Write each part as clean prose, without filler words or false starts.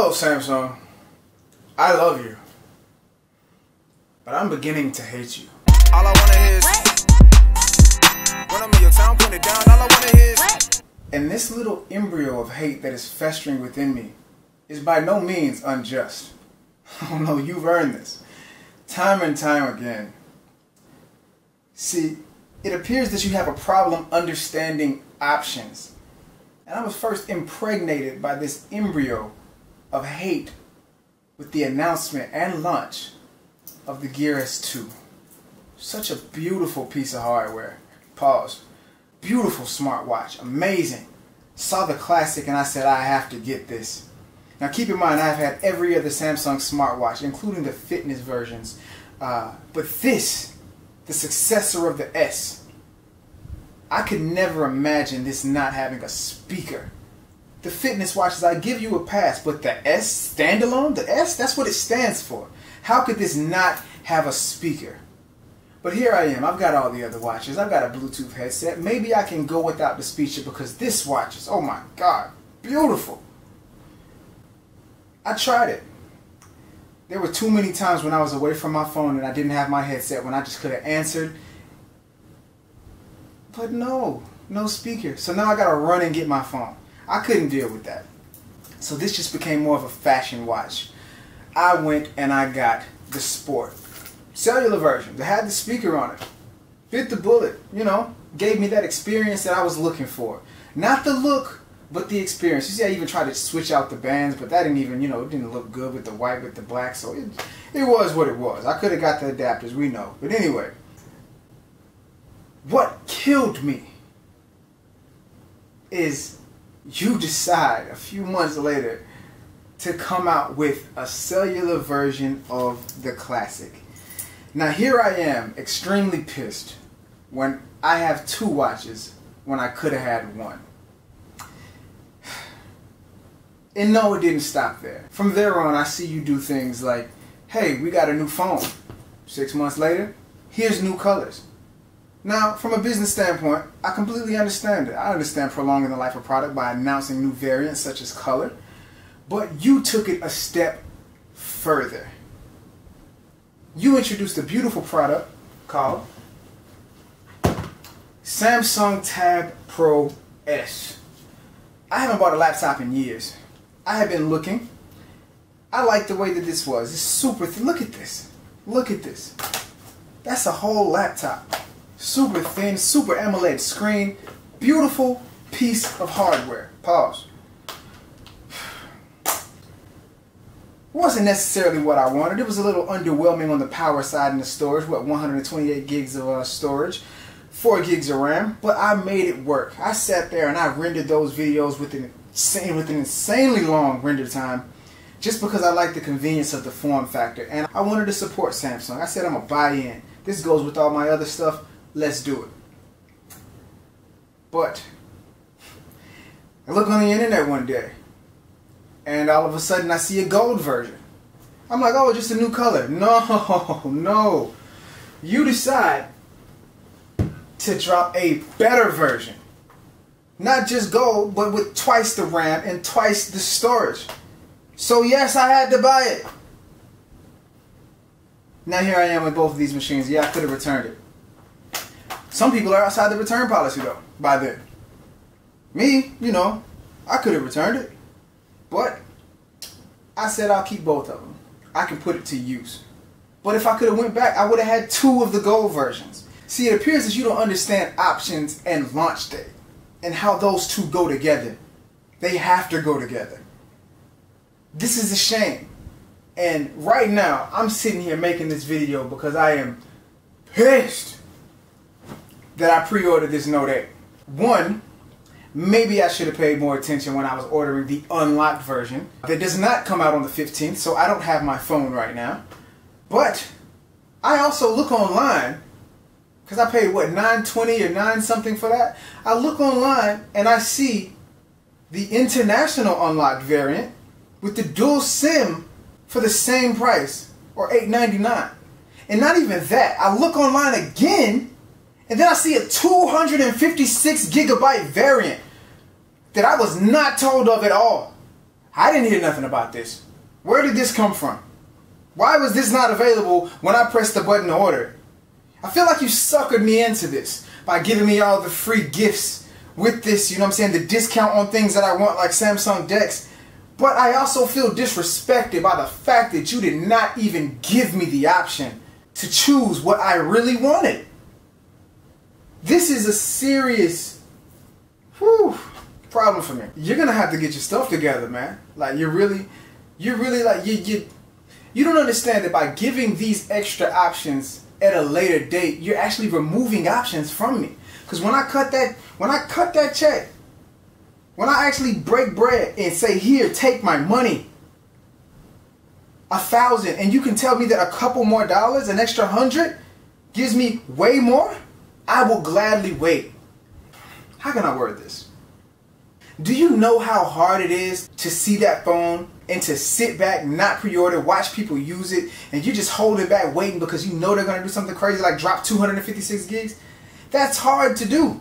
Hello, Samsung. I love you, but I'm beginning to hate you. All I wanna hear is when I'm in your town, put it down. All I wanna hear is. And this little embryo of hate that is festering within me is by no means unjust. Oh no, you've earned this. Time and time again. See, it appears that you have a problem understanding options. And I was first impregnated by this embryo of hate with the announcement and launch of the Gear S2. Such a beautiful piece of hardware. Pause. Beautiful smartwatch. Amazing. Saw the classic and I said, I have to get this. Now keep in mind, I've had every other Samsung smartwatch, including the fitness versions. But this, the successor of the S, I could never imagine this not having a speaker. The fitness watches, I give you a pass, but the S standalone, the S, that's what it stands for. How could this not have a speaker? But here I am, I've got all the other watches, I've got a Bluetooth headset. Maybe I can go without the speaker because this watch is, oh my God, beautiful. I tried it. There were too many times when I was away from my phone and I didn't have my headset, when I just could have answered. But no speaker. So now I gotta run and get my phone. I couldn't deal with that. So this just became more of a fashion watch. I went and I got the Sport cellular version that had the speaker on it. Bit the bullet, you know, gave me that experience that I was looking for. Not the look, but the experience. You see, I even tried to switch out the bands, but that didn't even, you know, it didn't look good with the white, with the black, so it was what it was. I could have got the adapters, we know. But anyway, what killed me is you decide a few months later to come out with a cellular version of the classic. Now here I am, extremely pissed when I have two watches when I could have had one. And no, it didn't stop there. From there on, I see you do things like, hey, we got a new phone. 6 months later, here's new colors. Now, from a business standpoint, I completely understand it. I understand prolonging the life of a product by announcing new variants such as color. But you took it a step further. You introduced a beautiful product called Samsung Tab Pro S. I haven't bought a laptop in years. I have been looking. I like the way that this was. It's super thin. Look at this. Look at this. That's a whole laptop. Super thin, super AMOLED screen. Beautiful piece of hardware. Pause. Wasn't necessarily what I wanted. It was a little underwhelming on the power side and the storage. What, 128 gigs of storage, 4 gigs of RAM. But I made it work. I sat there and I rendered those videos with an insanely long render time, just because I like the convenience of the form factor. And I wanted to support Samsung. I said I'm a buy-in. This goes with all my other stuff. Let's do it. But I look on the internet one day, and all of a sudden I see a gold version. I'm like, oh, just a new color. No. You decide to drop a better version. Not just gold, but with twice the RAM and twice the storage. So yes, I had to buy it. Now here I am with both of these machines. Yeah, I could have returned it. Some people are outside the return policy though, by then. Me, you know, I could have returned it. But I said I'll keep both of them. I can put it to use. But if I could have went back, I would have had 2 of the gold versions. See, it appears that you don't understand options and launch date and how those two go together. They have to go together. This is a shame. And right now, I'm sitting here making this video because I am pissed that I pre-ordered this Note 8. One, maybe I should have paid more attention when I was ordering the unlocked version. That does not come out on the 15th, so I don't have my phone right now. But I also look online, because I paid, what, $9.20 or $9 something for that? I look online and I see the international unlocked variant with the dual SIM for the same price, or $8.99. And not even that, I look online again, and then I see a 256 gigabyte variant that I was not told of at all. I didn't hear nothing about this. Where did this come from? Why was this not available when I pressed the button to order? I feel like you suckered me into this by giving me all the free gifts with this, you know what I'm saying, the discount on things that I want like Samsung DeX. But I also feel disrespected by the fact that you did not even give me the option to choose what I really wanted. This is a serious problem for me. You're gonna have to get your stuff together, man. Like you're really like you don't understand that by giving these extra options at a later date, you're actually removing options from me. Because when I cut that check, when I actually break bread and say, here, take my money, $1,000, and you can tell me that a couple more dollars, an extra 100, gives me way more, I will gladly wait. How can I word this? Do you know how hard it is to see that phone and to sit back, not pre-order, watch people use it, and you just hold it back waiting because you know they're going to do something crazy like drop 256 gigs? That's hard to do.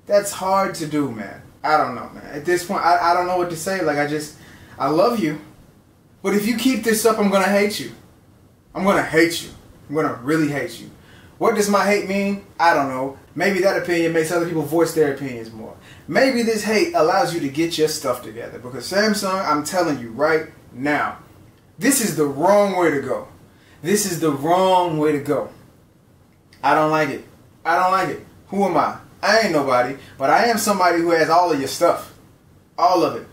That's hard to do, man. I don't know, man. At this point, I don't know what to say. Like, I love you. But if you keep this up, I'm going to hate you. I'm going to hate you. I'm going to really hate you. What does my hate mean? I don't know. Maybe that opinion makes other people voice their opinions more. Maybe this hate allows you to get your stuff together. Because Samsung, I'm telling you right now, this is the wrong way to go. This is the wrong way to go. I don't like it. I don't like it. Who am I? I ain't nobody, but I am somebody who has all of your stuff. All of it.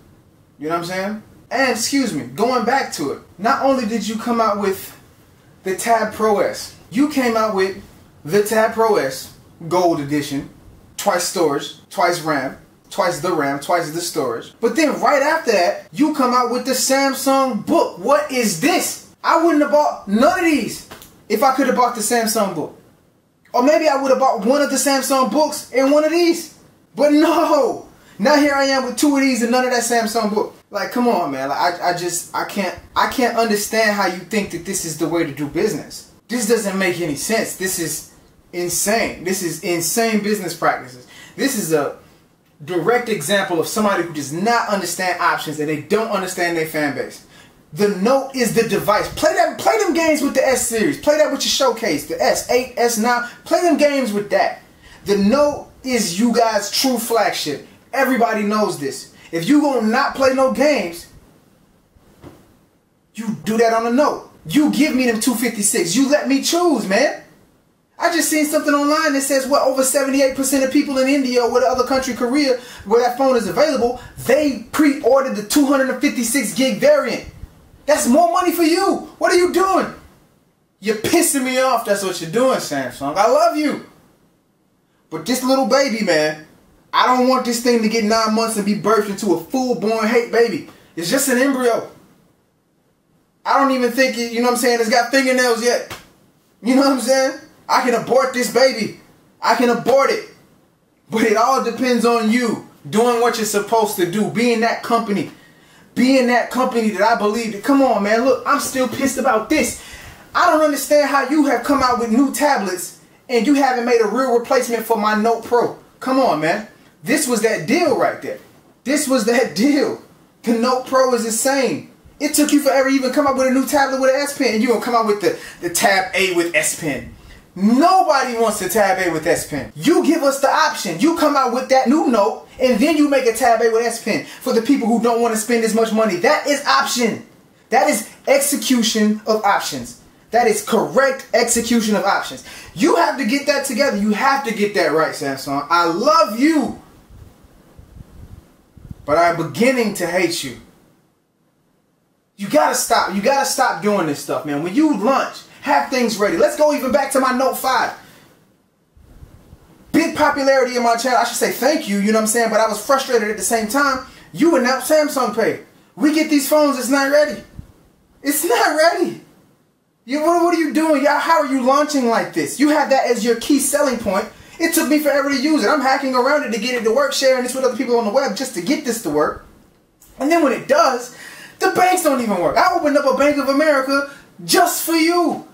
You know what I'm saying? And excuse me, going back to it, not only did you come out with the Tab Pro S, you came out with the Tab Pro S Gold Edition, twice storage, twice RAM, twice the RAM, twice the storage. But then right after that, you come out with the Samsung Book. What is this? I wouldn't have bought none of these if I could have bought the Samsung Book. Or maybe I would have bought one of the Samsung Books and one of these. But no! Now here I am with two of these and none of that Samsung Book. Like, come on, man. Like, I can't understand how you think that this is the way to do business. This doesn't make any sense. This is insane. This is insane business practices. This is a direct example of somebody who does not understand options and they don't understand their fan base. The Note is the device. Play them games with the S series. Play that with your showcase. The S8, S9. Play them games with that. The Note is you guys' true flagship. Everybody knows this. If you gonna not play no games, you do that on the Note. You give me them 256. You let me choose, man. I just seen something online that says, what, over 78% of people in India or what other country, Korea, where that phone is available, they pre-ordered the 256 gig variant. That's more money for you. What are you doing? You're pissing me off. That's what you're doing, Samsung. I love you. But this little baby, man, I don't want this thing to get 9 months and be birthed into a full-born hate baby. It's just an embryo. I don't even think it, you know what I'm saying, it's got fingernails yet. You know what I'm saying? I can abort this baby. I can abort it. But it all depends on you doing what you're supposed to do. Being that company. Being that company that I believe that, come on, man, look, I'm still pissed about this. I don't understand how you have come out with new tablets and you haven't made a real replacement for my Note Pro. Come on, man. This was that deal right there. This was that deal. The Note Pro is insane. It took you forever to even come up with a new tablet with an S Pen, and you're going to come out with the Tab A with S Pen. Nobody wants the Tab A with S Pen. You give us the option. You come out with that new Note, and then you make a Tab A with S Pen for the people who don't want to spend as much money. That is option. That is execution of options. That is correct execution of options. You have to get that together. You have to get that right, Samsung. I love you, but I'm beginning to hate you. You gotta stop. You gotta stop doing this stuff, man. When you launch, have things ready. Let's go even back to my Note 5. Big popularity in my channel. I should say thank you, you know what I'm saying? But I was frustrated at the same time. You announced Samsung Pay. We get these phones, it's not ready. It's not ready. What are you doing? How are you launching like this? You have that as your key selling point. It took me forever to use it. I'm hacking around it to get it to work, sharing this with other people on the web just to get this to work. And then when it does, the banks don't even work. I opened up a Bank of America just for you.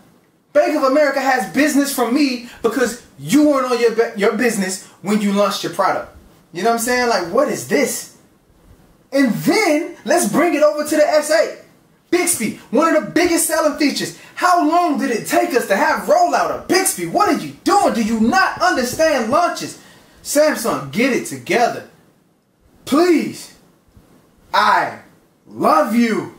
Bank of America has business from me because you weren't on your business when you launched your product. You know what I'm saying? Like, what is this? And then let's bring it over to the S8. Bixby, one of the biggest selling features. How long did it take us to have rollout of Bixby? What are you doing? Do you not understand launches? Samsung, get it together. Please. I love you.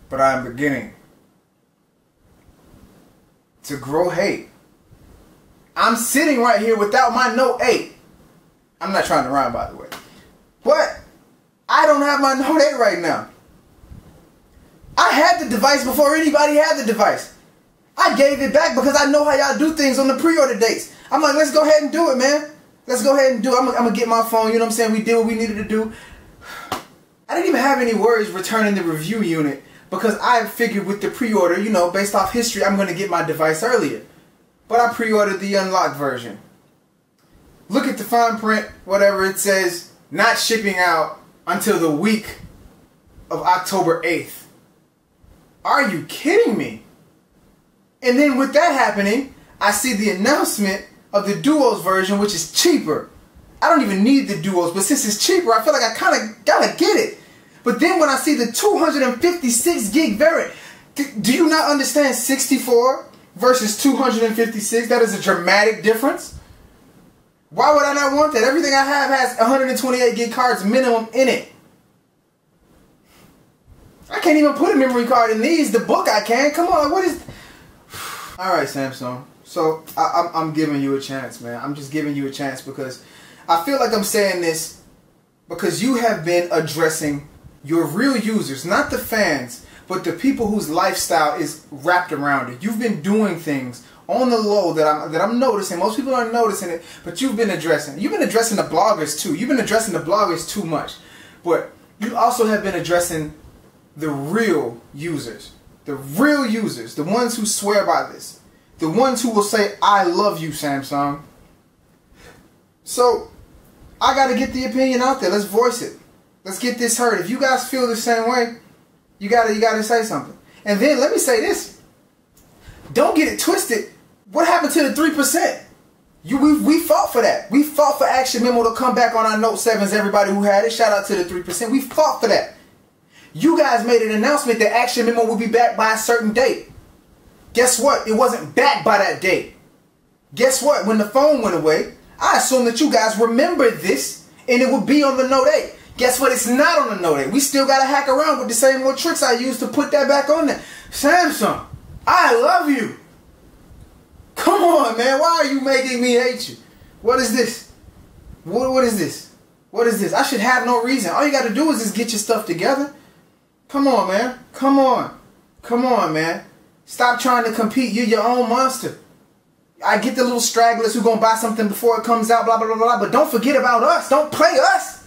But I'm beginning to grow hate. I'm sitting right here without my Note 8. I'm not trying to rhyme, by the way. But I don't have my Note 8 right now. I had the device before anybody had the device. I gave it back because I know how y'all do things on the pre-order dates. I'm like, let's go ahead and do it, man. Let's go ahead and do it. I'm going to get my phone, you know what I'm saying? We did what we needed to do. I didn't even have any worries returning the review unit because I figured with the pre-order, you know, based off history, I'm going to get my device earlier. But I pre-ordered the unlocked version. Look at the fine print, whatever it says, not shipping out until the week of October 8th. Are you kidding me? And then with that happening, I see the announcement of the Duos version, which is cheaper. I don't even need the Duos, but since it's cheaper, I feel like I kind of gotta get it. But then when I see the 256 gig variant, do you not understand 64 versus 256? That is a dramatic difference. Why would I not want that? Everything I have has 128 gig cards minimum in it. I can't even put a memory card in these. The book I can. Come on, what is... Alright, Samsung. So, I'm giving you a chance, man. I'm just giving you a chance because I feel like I'm saying this because you have been addressing your real users, not the fans, but the people whose lifestyle is wrapped around it. You've been doing things on the low that I'm noticing. Most people aren't noticing it, but you've been addressing. You've been addressing the bloggers too. You've been addressing the bloggers too much. But you also have been addressing the real users. The real users. The ones who swear by this. The ones who will say, I love you, Samsung. So, I got to get the opinion out there. Let's voice it. Let's get this heard. If you guys feel the same way, you gotta say something. And then, let me say this. Don't get it twisted. What happened to the 3%? We fought for that. We fought for Action Memo to come back on our Note 7s, everybody who had it. Shout out to the 3%. We fought for that. You guys made an announcement that Action Memo will be back by a certain date. Guess what? It wasn't back by that date. Guess what? When the phone went away, I assume that you guys remembered this and it would be on the Note 8. Guess what? It's not on the Note 8. We still got to hack around with the same little tricks I used to put that back on there. Samsung, I love you. Come on, man. Why are you making me hate you? What is this? What is this? What is this? I should have no reason. All you got to do is just get your stuff together. Come on, man. Come on. Come on, man. Stop trying to compete. You're your own monster. I get the little stragglers who going to buy something before it comes out, blah, blah, blah, blah. But don't forget about us. Don't play us.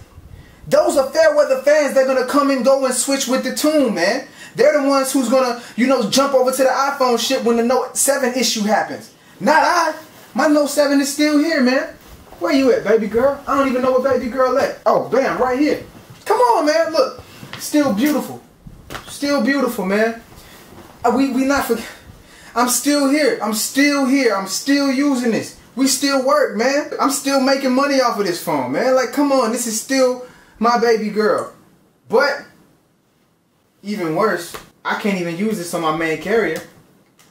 Those are fair weather fans. They're going to come and go and switch with the tune, man. They're the ones who's going to, you know, jump over to the iPhone shit when the Note 7 issue happens. Not I. My Note 7 is still here, man. Where you at, baby girl? I don't even know where baby girl at. Oh, bam, right here. Come on, man. Look. Still beautiful. Still beautiful, man. We not for. I'm still here. I'm still here. I'm still using this. We still work, man. I'm still making money off of this phone, man. Like, come on. This is still my baby girl. But, even worse, I can't even use this on my main carrier.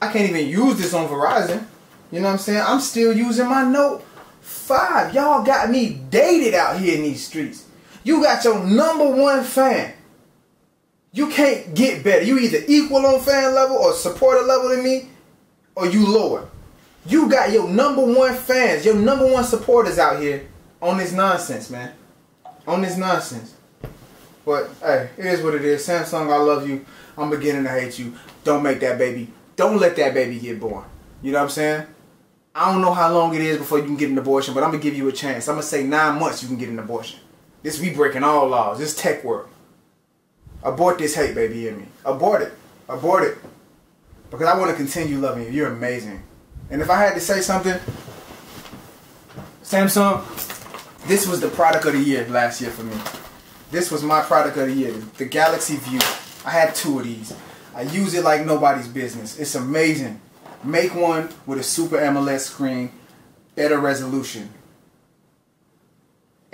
I can't even use this on Verizon. You know what I'm saying? I'm still using my Note 5. Y'all got me dated out here in these streets. You got your #1 fan. You can't get better. You either equal on fan level or supporter level than me, or you lower. You got your #1 fans, your #1 supporters out here on this nonsense, man. On this nonsense. But, hey, it is what it is. Samsung, I love you. I'm beginning to hate you. Don't make that baby. Don't let that baby get born. You know what I'm saying? I don't know how long it is before you can get an abortion, but I'm going to give you a chance. I'm going to say 9 months you can get an abortion. This we breaking all laws. This tech world. Abort this hate, baby, in me. Abort it. Abort it. Because I want to continue loving you. You're amazing. And if I had to say something, Samsung, this was the product of the year last year for me. This was my product of the year. The Galaxy View. I had 2 of these. I use it like nobody's business. It's amazing. Make one with a Super AMOLED screen, better resolution.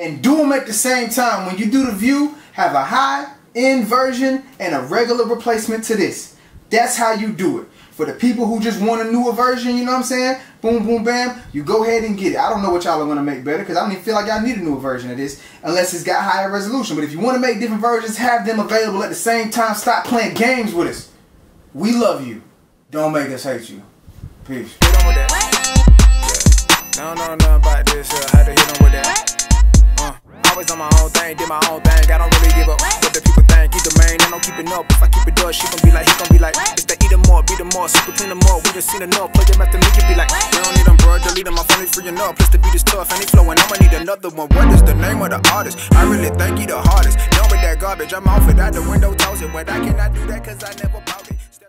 and do them at the same time. When you do the view, have a high-end version and a regular replacement to this. That's how you do it. For the people who just want a newer version, you know what I'm saying? Boom, boom, bam. You go ahead and get it. I don't know what y'all are going to make better because I don't even feel like y'all need a newer version of this unless it's got higher resolution. But if you want to make different versions, have them available at the same time. Stop playing games with us. We love you. Don't make us hate you. Peace. Hit on with that. Yeah. I don't know nothing about this. Had to hit on with that. Always on my own thing, did my own thing. I don't really give up what the people think. Keep the main, I don't keep it up. If I keep it up, she gon' be like, he gon' be like. It's the eat them more, beat them more, super clean them more. We just seen enough. Play them after me, you be like, we don't need them, bro. Delete them, my phone is free enough. Plus the beat is tough, and he flowing. I'ma need another one. What is the name of the artist? I really think he the hardest. Done with that garbage, I'm off it out the window, toss it. But I cannot do that cause I never bought it.